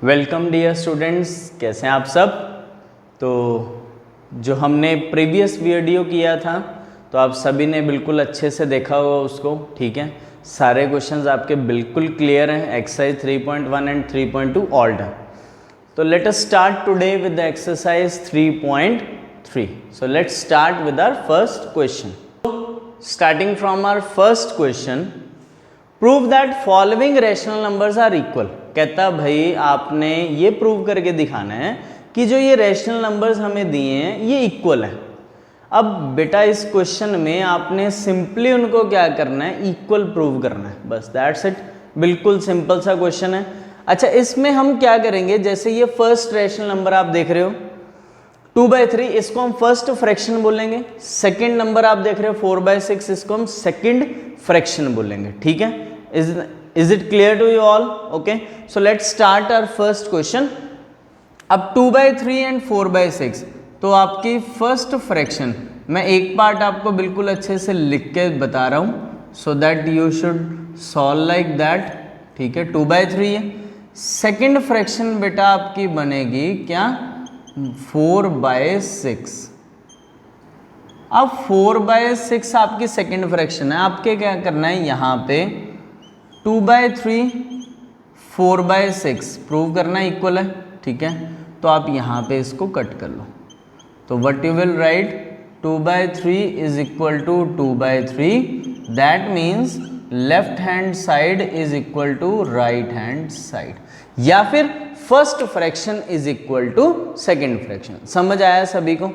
Welcome dear students, कैसे हैं आप सब। तो जो हमने प्रीवियस वीडियो किया था तो आप सभी ने बिल्कुल अच्छे से देखा होगा उसको, ठीक है। सारे क्वेश्चंस आपके बिल्कुल क्लियर हैं। Exercise 3.1 and 3.2 all done. तो let us start today with the exercise 3.3। So let's start with our first question. Starting from our first question, prove that following rational numbers are equal. कहता भाई आपने ये prove करके दिखाना है कि जो ये रैशनल नंबर्स हमें दिए हैं ये इक्वल है। अब बेटा इस क्वेश्चन में आपने सिंपली उनको क्या करना है, इक्वल प्रूव करना है, बस दैट्स इट। बिल्कुल सिंपल सा क्वेश्चन है। अच्छा, इसमें हम क्या करेंगे, जैसे ये फर्स्ट रैशनल नंबर आप देख रहे हो 2/3, इसको हम फर्स्ट फ्रैक्शन बोलेंगे। सेकंड नंबर आप देख रहे हो 4/6, इसको हम सेकंड फ्रैक्शन बोलेंगे, ठीक है। Is it clear to you all? Okay, so let's start our first question. अब 2/3 एंड 4/6 तो आपकी फर्स्ट फ्रैक्शन, मैं एक पार्ट आपको बिल्कुल अच्छे से लिख के बता रहा हूँ so that you should solve like that, ठीक है। 2/3 है। सेकंड फ्रैक्शन बेटा आपकी बनेगी क्या, 4/6। अब 4/6 आपकी सेकंड फ्रैक्शन है। आपके क्या करना है, यहाँ पे 2/3 4/6 प्रूव करना इक्वल है, ठीक है। तो आप यहाँ पे इसको कट कर लो, तो what you will write, 2/3 is equal to 2/3, that means left hand side is equal to right hand side, या फिर first fraction is equal to second fraction. समझ आया सभी को?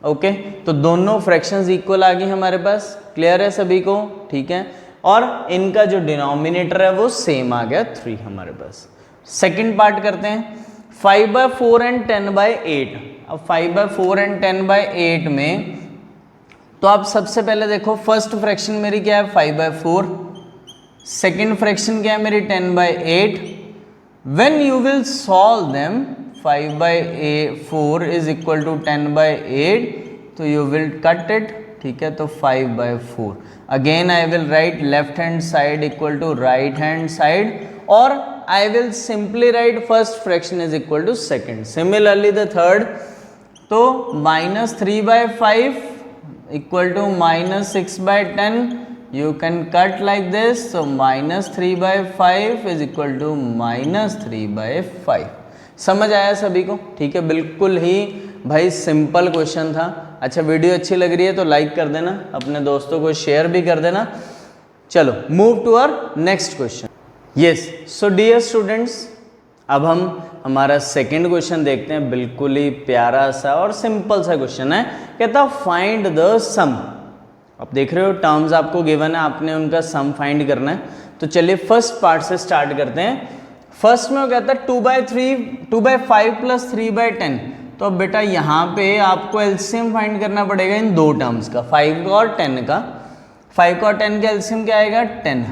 ओके, तो दोनों फ्रैक्शंस इक्वल आ गई हमारे पास। क्लियर है सभी को? ठीक है। और इनका जो डिनोमिनेटर है वो सेम आ गया 3 हमारे पास। सेकंड पार्ट करते हैं, 5/4 एंड 10/8। अब 5/4 एंड 10/8 में तो आप सबसे पहले देखो, फर्स्ट फ्रैक्शन मेरी क्या है 5/4, सेकंड फ्रैक्शन क्या है मेरी 10/8। When you will solve them 5/4 is equal to 10/8, तो यू विल कट इट, ठीक है। तो 5/4 again I will write left hand side equal to right hand side, और I will simply write first fraction is equal to second. Similarly the third, तो -3/5 equal to -6/10, you can cut like this. so -3/5 is equal to -3/5। समझ आया सभी को? ठीक है, बिल्कुल ही भाई सिंपल क्वेश्चन था। अच्छा, वीडियो अच्छी लग रही है तो लाइक कर देना, अपने दोस्तों को शेयर भी कर देना। चलो move to our next question. Yes, so dear students, अब हम हमारा सेकंड क्वेश्चन देखते हैं। बिल्कुल ही प्यारा सा और सिंपल सा क्वेश्चन है। कहता फाइंड द सम। आप देख रहे हो टर्म्स आपको गिवन है, आपने उनका सम फाइंड करना है। तो चलिए फर्स्ट पार्ट से स्टार्ट करते हैं। फर्स्ट में वो कहता है 2/5 प्लस 3/10। तो अब बेटा यहाँ पे आपको एलसीएम फाइंड करना पड़ेगा इन दो टर्म्स का, 5 का और 10 का। 5 का और 10 का एलसीएम क्या आएगा, 10।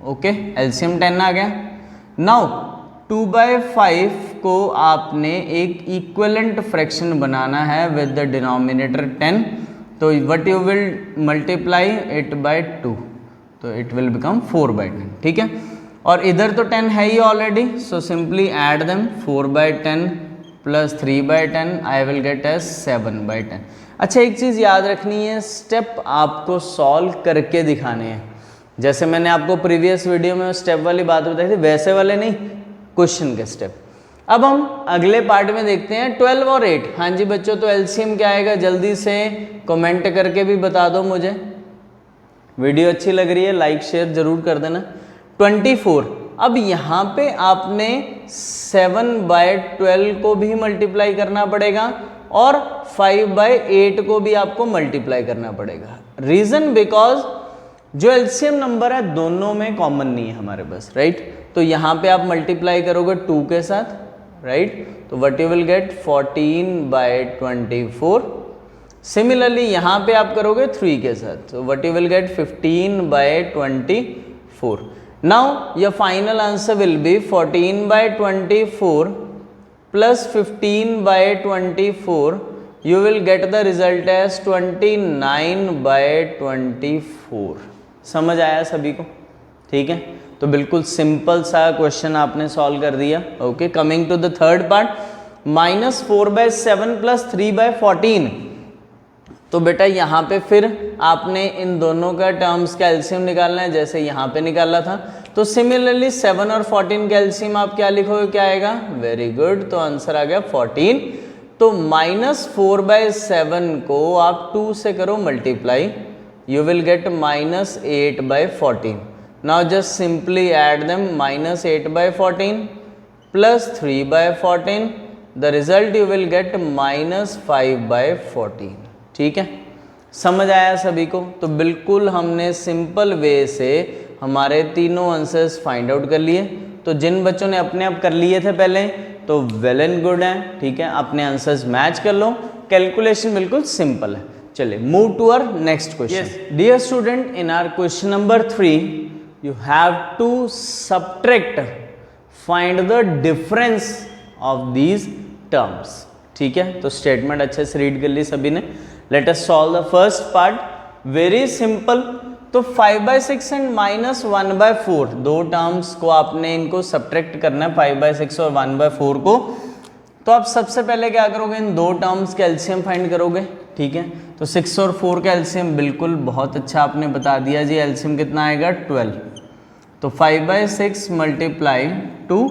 ओके, एलसीएम 10 आ गया। नाउ 2/5 को आपने एक इक्विवेलेंट फ्रैक्शन बनाना है विद द डिनोमिनेटर 10। तो what you will multiply it by 2, तो इट विल बिकम 4/10, ठीक है। और इधर तो 10 है ही already, so simply add them. 4/10 plus 3/10 I will get as 7/10। अच्छा, एक चीज़ याद रखनी है, स्टेप आपको सॉल्व करके दिखाने हैं। जैसे मैंने आपको प्रीवियस वीडियो में स्टेप वाली बात बताई थी, वैसे वाले नहीं, क्वेश्चन के स्टेप। अब हम अगले पार्ट में देखते हैं 12 और 8। हाँ जी बच्चों, तो एलसीएम क्या आएगा, जल्दी से कमेंट करके भी बता दो मुझे। वीडियो अच्छी लग रही है लाइक शेयर जरूर कर देना। 24। अब यहाँ पे आपने 7/12 को भी मल्टीप्लाई करना पड़ेगा और 5/8 को भी आपको मल्टीप्लाई करना पड़ेगा। रीजन बिकॉज जो एलसीएम नंबर है दोनों में कॉमन नहीं है हमारे पास, राइट। तो यहाँ पे आप मल्टीप्लाई करोगे 2 के साथ, राइट। तो what you will gate 14/24। Similarly यहाँ पे आप करोगे 3 के साथ, तो what you will gate 15/24। Now your final answer will be 14/24 plus 15/24. You will get the result as 29/24. समझ आया सभी को? ठीक है। तो बिल्कुल सिंपल सा क्वेश्चन आपने सॉल्व कर दिया। Okay, coming to the third part, -4/7 + 3/14। तो बेटा यहाँ पे फिर आपने इन दोनों का टर्म्स का एलसीएम निकालना है, जैसे यहाँ पे निकाला था। तो सिमिलरली 7 और 14 का एलसीएम आप क्या लिखोगे, क्या आएगा? वेरी गुड, तो आंसर आ गया 14। तो -4/7 को आप 2 से करो multiply, you will get -8/14. Now just simply add them, -8/14 plus 3/14, the result you will get -5/14. ठीक है, समझ आया सभी को? तो बिल्कुल हमने सिंपल वे से हमारे तीनों आंसर्स फाइंड आउट कर लिए। तो जिन बच्चों ने अपने आप कर लिए थे पहले, तो वेल एंड गुड है, ठीक है, अपने आंसर्स मैच कर लो, कैलकुलेशन बिल्कुल सिंपल है। चलिए move to our next question. Dear student, in our question number 3 you have to subtract, find the difference of these terms. ठीक है, तो स्टेटमेंट अच्छे से रीड कर ली सभी ने। Let us solve the first part, very simple. तो 5/6 and -1/4 दो टर्म्स को आपने इनको सबट्रैक्ट करना है, 5/6 और 1/4 को। तो आप सबसे पहले क्या करोगे, इन दो टर्म्स का एलसीएम फाइंड करोगे। ठीक है, तो 6 और 4 का एलसीएम बिल्कुल बहुत अच्छा आपने बता दिया जी, एलसीएम कितना आएगा 12। तो 5/6 × 2।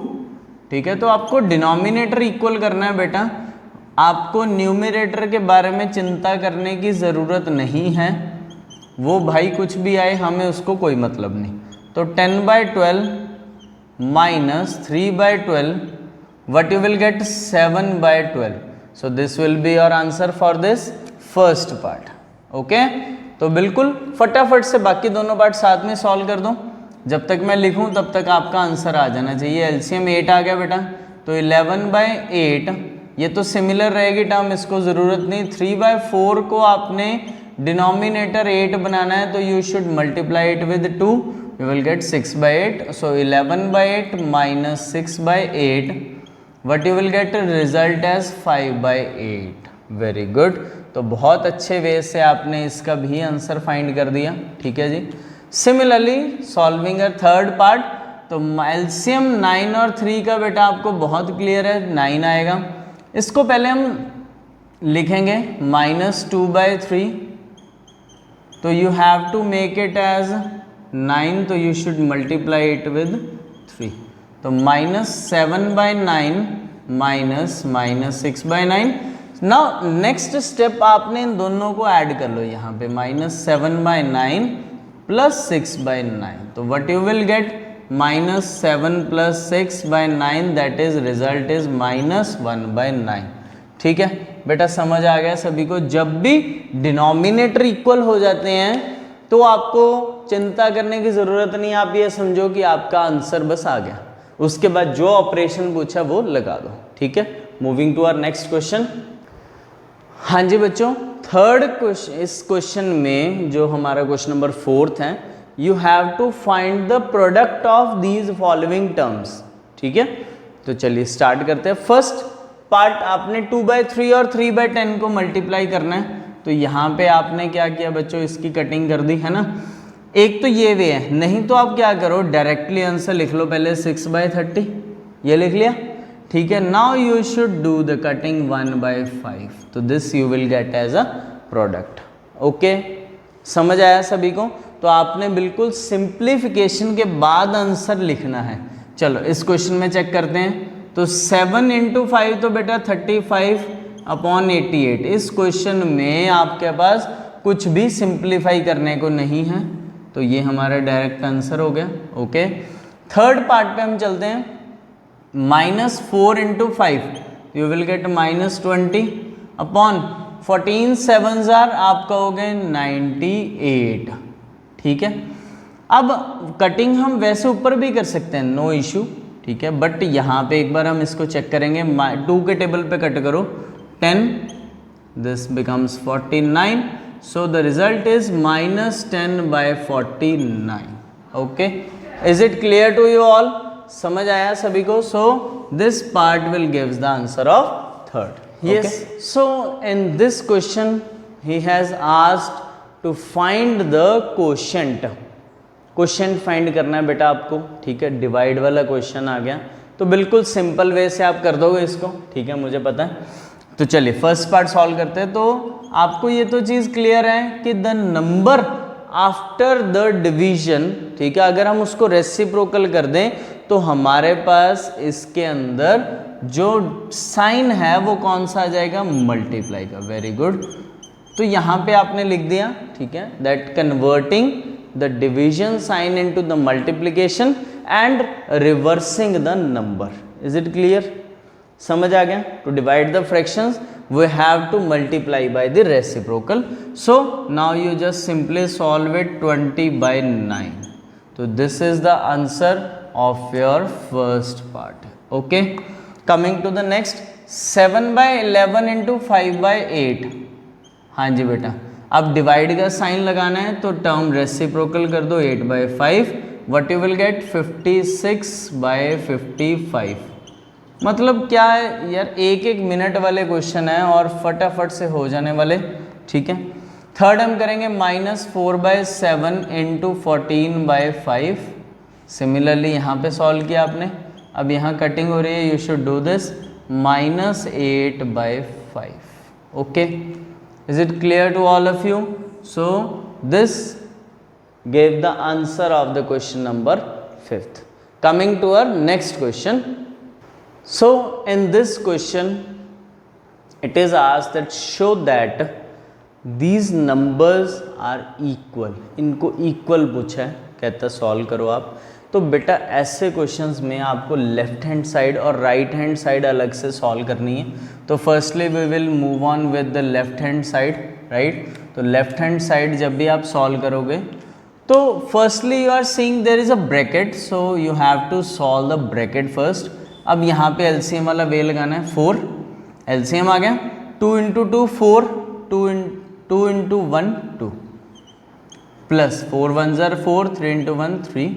ठीक है, तो आपको डिनोमिनेटर इक्वल करना है बेटा, आपको न्यूमरेटर के बारे में चिंता करने की ज़रूरत नहीं है, वो भाई कुछ भी आए हमें उसको कोई मतलब नहीं। तो 10/12 - 3/12, what you will get 7/12. So this will be your answer for this first part. Okay, तो बिल्कुल फटाफट से बाकी दोनों पार्ट साथ में सॉल्व कर दो, जब तक मैं लिखूं तब तक आपका आंसर आ जाना चाहिए। एलसीएम 8 आ गया बेटा, तो 11/8, ये तो सिमिलर रहेगी टर्म, इसको ज़रूरत नहीं। 3/4 को आपने डिनोमिनेटर 8 बनाना है, तो you should multiply it with 2, you will get 6/8। So 11/8 - 6/8, what you will get result as 5/8। Very good, तो बहुत अच्छे वे से आपने इसका भी आंसर फाइंड कर दिया। ठीक है जी। Similarly solving a third part, तो एलसीएम 9 और 3 का बेटा आपको बहुत क्लियर है, 9 आएगा। इसको पहले हम लिखेंगे -2/3, तो you have to make it as 9, तो you should multiply it with 3। तो -7/9 - -6/9। नाउ नेक्स्ट स्टेप आपने इन दोनों को ऐड कर लो यहाँ पे, -7/9 + 6/9। तो what you will gate, -7 + 6/9, that is result is -1/9। ठीक है बेटा, समझ आ गया सभी को? जब भी डिनोमिनेटर इक्वल हो जाते हैं तो आपको चिंता करने की ज़रूरत नहीं, आप ये समझो कि आपका आंसर बस आ गया, उसके बाद जो ऑपरेशन पूछा वो लगा दो। ठीक है, moving to our next question. हाँ जी बच्चों, थर्ड क्वेश्चन, इस क्वेश्चन में जो हमारा क्वेश्चन नंबर 4 है, you have to find the product of these following terms. ठीक है, तो चलिए स्टार्ट करते हैं। फर्स्ट पार्ट, आपने 2/3 और 3/10 को मल्टीप्लाई करना है। तो यहाँ पे आपने क्या किया बच्चों, इसकी कटिंग कर दी है ना। एक तो ये वे है, नहीं तो आप क्या करो, डायरेक्टली आंसर लिख लो पहले 6/30, ये लिख लिया। ठीक है, now you should do the cutting 1/5, तो this you will get as a product. Okay, समझ आया सभी को? तो आपने बिल्कुल सिंप्लीफिकेशन के बाद आंसर लिखना है। चलो इस क्वेश्चन में चेक करते हैं। तो 7 × 5 तो बेटा 35/88। इस क्वेश्चन में आपके पास कुछ भी सिंप्लीफाई करने को नहीं है, तो ये हमारा डायरेक्ट आंसर हो गया। ओके, थर्ड पार्ट पे हम चलते हैं। -4 × 5, you will get -20 upon 14 7s are, आप कहोगे 98। ठीक है, अब कटिंग हम वैसे ऊपर भी कर सकते हैं, नो इशू। ठीक है, बट यहाँ पे एक बार हम इसको चेक करेंगे। 2 के टेबल पे कट करो, 10, this becomes 49, so the result is -10/49। Okay, is it clear to you all? समझ आया सभी को? So this part will gives the answer of third. Yes, so in this question he has asked to find the quotient question फाइंड करना है बेटा आपको, ठीक है। डिवाइड वाला क्वेश्चन आ गया तो बिल्कुल सिंपल वे से आप कर दोगे इसको, ठीक है, मुझे पता है। तो चलिए फर्स्ट पार्ट सॉल्व करते हैं। तो आपको ये तो चीज़ क्लियर है कि the number after the division, ठीक है, अगर हम उसको रेसिप्रोकल कर दें तो हमारे पास इसके अंदर जो साइन है वो कौन सा आ जाएगा, मल्टीप्लाई का। Very good. तो यहाँ पे आपने लिख दिया, ठीक है, that converting the division sign into the multiplication and reversing the number. Is it clear? समझ आ गया? To divide the fractions we have to multiply by the reciprocal. So now you just simply solve it 20/9. So this is the answer of your first part. Okay, coming to the next, 7/11 into 5/8. हाँ जी बेटा, अब divide का sign लगाना है तो term reciprocal कर दो 8/5. What you will get 56/55. मतलब क्या है यार, एक एक मिनट वाले क्वेश्चन है और फटाफट से हो जाने वाले, ठीक है। थर्ड हम करेंगे -4/7 इंटू 14/5. सिमिलरली यहाँ पे सॉल्व किया आपने, अब यहाँ कटिंग हो रही है, you should do this -8/5. Okay, is it clear to all of you? So this gave the answer of the question number 5th. Coming to our next question. So in this question it is asked that show that these numbers are equal. इनको equal पूछा है, कहता solve करो आप। तो बेटा ऐसे questions में आपको लेफ्ट हैंड साइड और राइट हैंड साइड अलग से सॉल्व करनी है। तो firstly we will move on with the left hand side, right. तो लेफ्ट हैंड साइड जब भी आप सॉल्व करोगे तो firstly you are seeing there is a bracket, so you have to solve the bracket first. अब यहाँ पे LCM वाला वे लगाना है, 4 एलसीएम आ गया, 2 इंटू 2 4, 2 इंटू 1 2, प्लस 4 1 ज़र 4, 3 इंटू 1 3।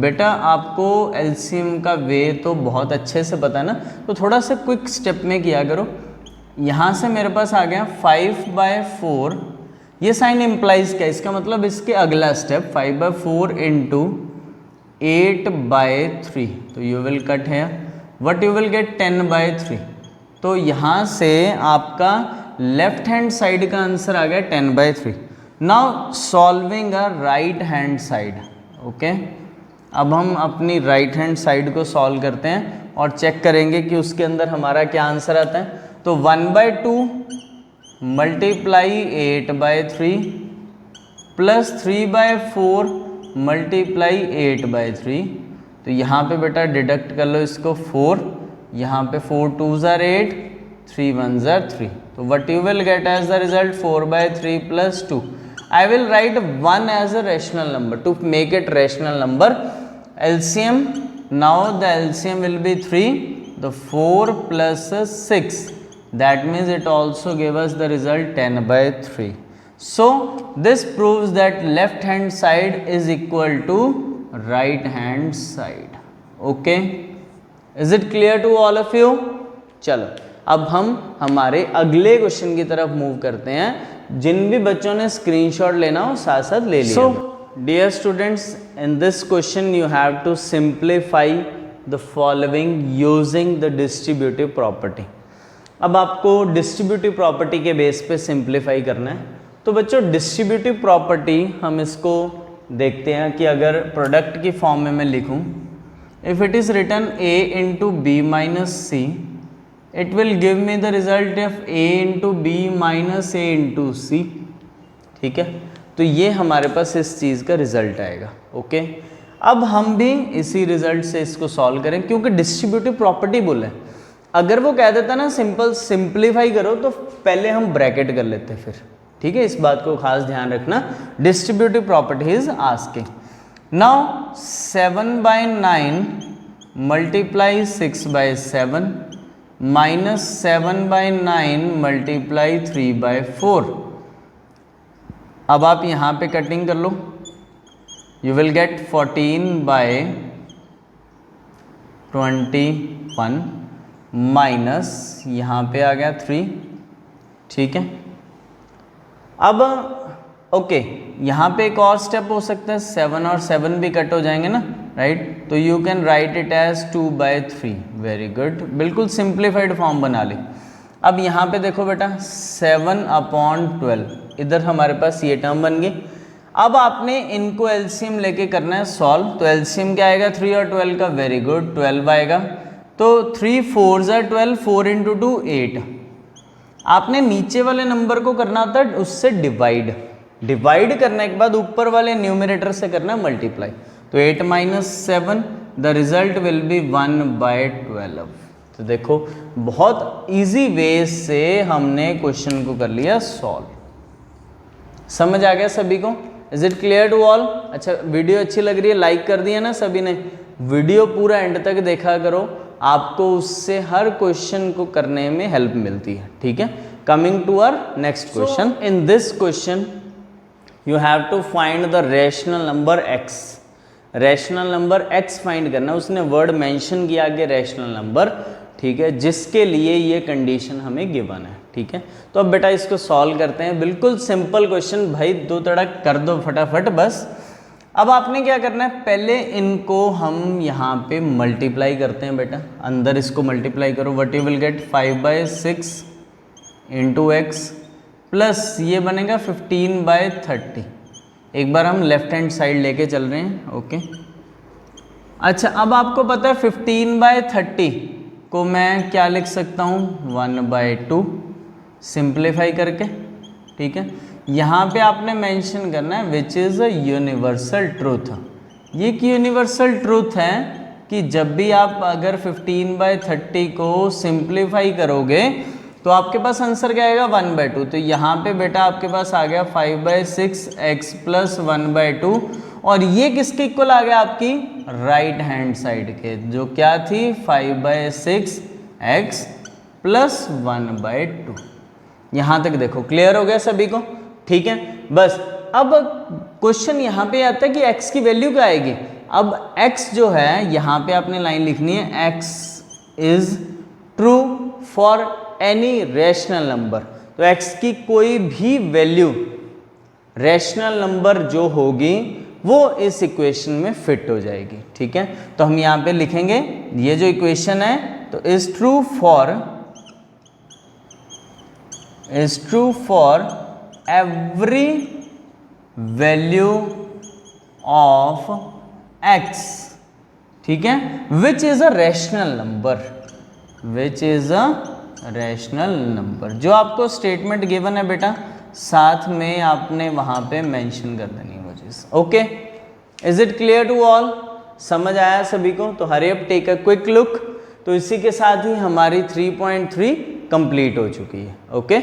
बेटा आपको एलसीएम का वे तो बहुत अच्छे से पता है ना, तो थोड़ा सा क्विक स्टेप में किया करो। यहाँ से मेरे पास आ गया 5/4, ये साइन इम्प्लाइज क्या, इसका मतलब इसके अगला स्टेप 5/4 इंटू 8/3. तो यू विल कट है, वट यू विल गेट 10/3. तो यहाँ से आपका लेफ्ट हैंड साइड का आंसर आ गया 10/3. Now solving a right hand side. Okay, अब हम अपनी राइट हैंड साइड को सॉल्व करते हैं और चेक करेंगे कि उसके अंदर हमारा क्या आंसर आता है। तो 1/2 मल्टीप्लाई 8/3 प्लस 3/4 मल्टीप्लाई 8/3. तो यहाँ पे बेटा डिडक्ट कर लो इसको 4, यहाँ पे 4 2 ज़र 8, 3 1 ज़र 3. तो what you will get as the result 4/3 plus 2. I will write 1 as a rational number to make it rational number. LCM, now the LCM will be 3, the 4 plus 6, that means it also gave us the result 10/3. So this proves that left hand side is equal to right hand side. Okay, is it clear to all of you? चलो अब हम हमारे अगले question की तरफ move करते हैं। जिन भी बच्चों ने स्क्रीनशॉट लेना हो साथ साथ ले लिया। So dear students, in this question you have to simplify the following using the distributive property. अब आपको डिस्ट्रीब्यूटिव प्रॉपर्टी के बेस पे सिंप्लीफाई करना है। तो बच्चों डिस्ट्रीब्यूटिव प्रॉपर्टी हम इसको देखते हैं कि अगर प्रोडक्ट की फॉर्म में मैं लिखूं, if it is written a into B minus C, it will give me the result of a into B minus A into C. ठीक है, तो ये हमारे पास इस चीज़ का रिजल्ट आएगा। ओके, अब हम भी इसी रिजल्ट से इसको सॉल्व करें, क्योंकि डिस्ट्रीब्यूटिव प्रॉपर्टी बोले। अगर वो कह देता ना सिंपल सिंप्लीफाई करो, तो पहले हम ब्रैकेट कर लेते फिर। ठीक है, इस बात को खास ध्यान रखना। Distributive property is asking now 7/9 multiply 6/7 minus 7/9 multiply 3/4। अब आप यहाँ पे कटिंग कर लो, यू विल गेट 14/21 माइनस यहाँ पे आ गया 3। ठीक है, अब ओके यहाँ पे एक और स्टेप हो सकता है, 7 और 7 भी कट हो जाएंगे ना, राइट। तो you can write it as 2/3। Very good, बिल्कुल सिंप्लीफाइड फॉर्म बना ली। अब यहाँ पे देखो बेटा 7/12, इधर हमारे पास ये टर्म बन गई। अब आपने इनको एलसीएम लेके करना है सॉल्व। तो एलसीएम क्या आएगा 3 और 12 का, वेरी गुड 12 आएगा। तो 3 4 12, 4 × 2 8। आपने नीचे वाले नंबर को करना होता है उससे डिवाइड करने के बाद ऊपर वाले न्यूमरेटर से करना मल्टीप्लाई। तो 8 - 7, द रिजल्ट विल बी 1/12। तो देखो बहुत इजी वे से हमने क्वेश्चन को कर लिया सॉल्व। समझ आ गया सभी को? Is it clear to all? अच्छा, वीडियो अच्छी लग रही है, लाइक कर दिया ना सभी ने? वीडियो पूरा एंड तक देखा करो, आपको उससे हर क्वेश्चन को करने में हेल्प मिलती है, ठीक है। Coming to our next question, in this question you have to find the rational number x। Rational number x find करना, उसने वर्ड मेंशन किया आगे रैशनल नंबर, ठीक है, जिसके लिए ये कंडीशन हमें गिवन है, ठीक है। तो अब बेटा इसको सॉल्व करते हैं, बिल्कुल सिंपल क्वेश्चन भाई, 2 तड़क कर दो फटाफट बस। अब आपने क्या करना है, पहले इनको हम यहाँ पे मल्टीप्लाई करते हैं बेटा, अंदर इसको मल्टीप्लाई करो। What you will gate 5/6 × x plus ये बनेगा 15/30। एक बार हम लेफ्ट हैंड साइड लेके चल रहे हैं, ओके। अच्छा, अब आपको पता है 15/30 को मैं क्या लिख सकता हूँ, 1/2 सिंप्लीफाई करके, ठीक है। यहाँ पे आपने मेंशन करना है which is a universal truth. ये एक यूनिवर्सल ट्रूथ है कि जब भी आप अगर 15/30 को सिंप्लीफाई करोगे तो आपके पास आंसर क्या आएगा 1/2। तो यहाँ पे बेटा आपके पास आ गया 5/6x + 1/2, और ये किसके इक्वल आ गया, आपकी राइट हैंड साइड के, जो क्या थी 5/6x + 1/2। यहाँ तक देखो क्लियर हो गया सभी को, ठीक है। बस अब क्वेश्चन यहाँ पे आता है कि x की वैल्यू क्या आएगी। अब x जो है यहाँ पे आपने लाइन लिखनी है, x is true for any rational number. तो x की कोई भी वैल्यू रैशनल नंबर जो होगी वो इस इक्वेशन में फिट हो जाएगी, ठीक है। तो हम यहाँ पे लिखेंगे ये जो इक्वेशन है, तो is true for every value of x, ठीक है, which is a rational number, जो आपको स्टेटमेंट गिवन है बेटा, साथ में आपने वहां पे मेंशन कर देनी वो चीज, okay. Is it clear to all? समझ आया सभी को? तो hurry up take a quick look. तो इसी के साथ ही हमारी 3.3 कंप्लीट हो चुकी है, ओके।